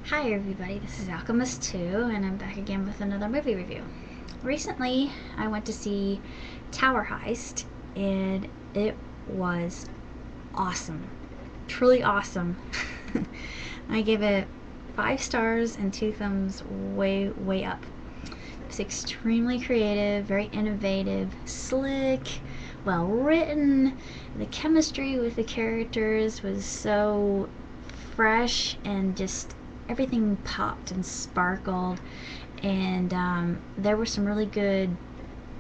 Hi everybody, this is Alchemist 2 and I'm back again with another movie review. Recently I went to see Tower Heist and it was awesome. Truly awesome. I give it 5 stars and 2 thumbs way up. It's extremely creative, very innovative, slick, well written. The chemistry with the characters was so fresh and just everything popped and sparkled, and there were some really good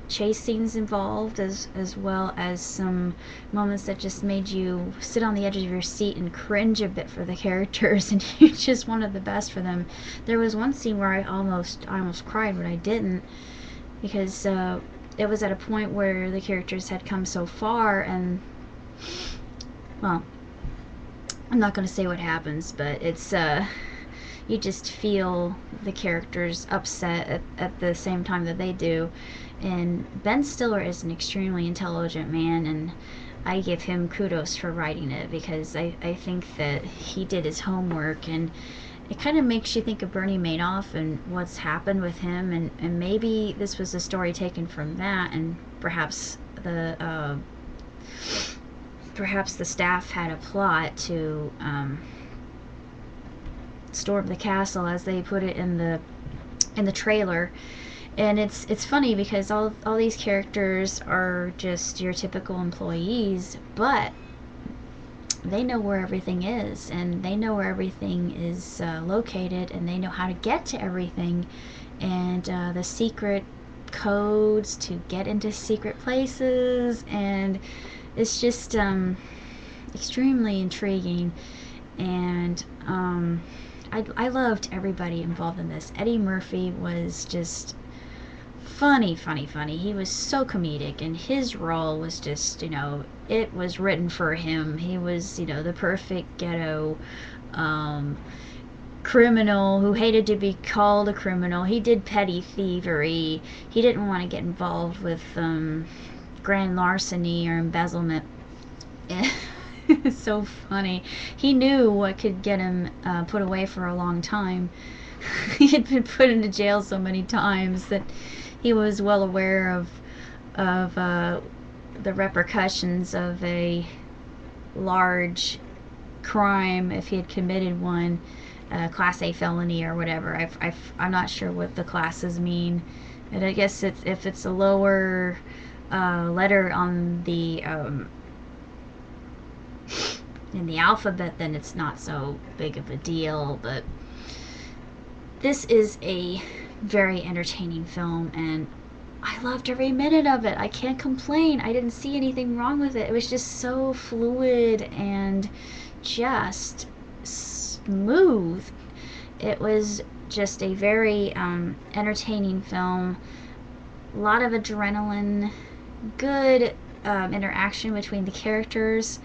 chase scenes involved, as well as some moments that just made you sit on the edge of your seat and cringe a bit for the characters, and you just wanted the best for them. There was one scene where I almost cried, but I didn't, because it was at a point where the characters had come so far, and well, I'm not going to say what happens, but it's you just feel the characters upset at the same time that they do. And Ben Stiller is an extremely intelligent man, and I give him kudos for writing it, because I think that he did his homework, and it kind of makes you think of Bernie Madoff and what's happened with him, and maybe this was a story taken from that, and perhaps the staff had a plot to storm the castle, as they put it in the trailer. And it's funny because all these characters are just your typical employees, but they know where everything is, and they know where everything is located, and they know how to get to everything, and the secret codes to get into secret places, and it's just extremely intriguing. And I loved everybody involved in this. Eddie Murphy was just funny. He was so comedic, and his role was just, it was written for him. He was, the perfect ghetto criminal who hated to be called a criminal. He did petty thievery. He didn't want to get involved with grand larceny or embezzlement. It's so funny. He knew what could get him put away for a long time. He had been put into jail so many times that he was well aware of the repercussions of a large crime if he had committed one, Class A felony or whatever. I'm not sure what the classes mean, but I guess if it's a lower letter on the in the alphabet, then it's not so big of a deal. But this is a very entertaining film, and I loved every minute of it. I can't complain. I didn't see anything wrong with it. It was just so fluid and just smooth. It was just a very entertaining film. A lot of adrenaline, good interaction between the characters,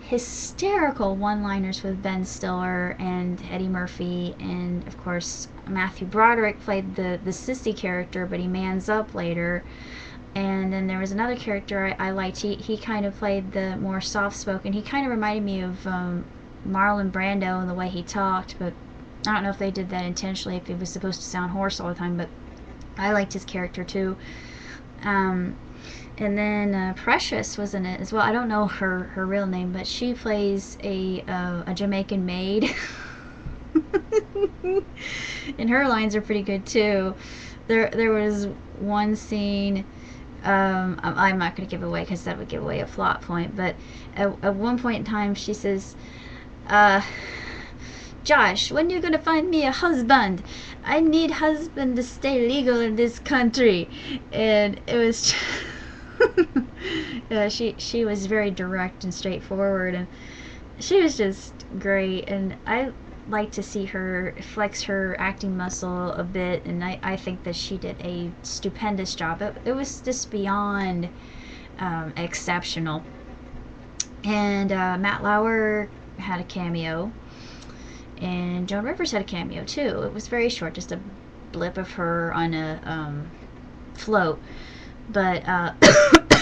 hysterical one-liners with Ben Stiller and Eddie Murphy, and of course Matthew Broderick played the sissy character, but he mans up later. And then there was another character I liked. He kind of played the more soft-spoken. He kind of reminded me of Marlon Brando in the way he talked, but I don't know if they did that intentionally, if he was supposed to sound hoarse all the time, but I liked his character too. And then Precious was in it as well. I don't know her real name, but she plays a Jamaican maid. And her lines are pretty good too. There was one scene, I'm not going to give away because that would give away a plot point, but at one point in time she says, Josh, when you gonna find me a husband? I need husband to stay legal in this country. And it was she was very direct and straightforward, and she was just great, and I like to see her flex her acting muscle a bit, and I think that she did a stupendous job. It was just beyond exceptional. And Matt Lauer had a cameo, and Joan Rivers had a cameo too. It was very short, just a blip of her on a float. But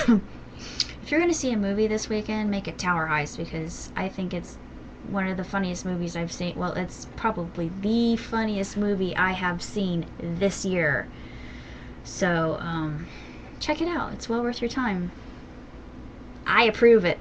if you're going to see a movie this weekend, make it Tower Heist, because I think it's one of the funniest movies I've seen. Well, it's probably the funniest movie I have seen this year. So check it out. It's well worth your time. I approve it.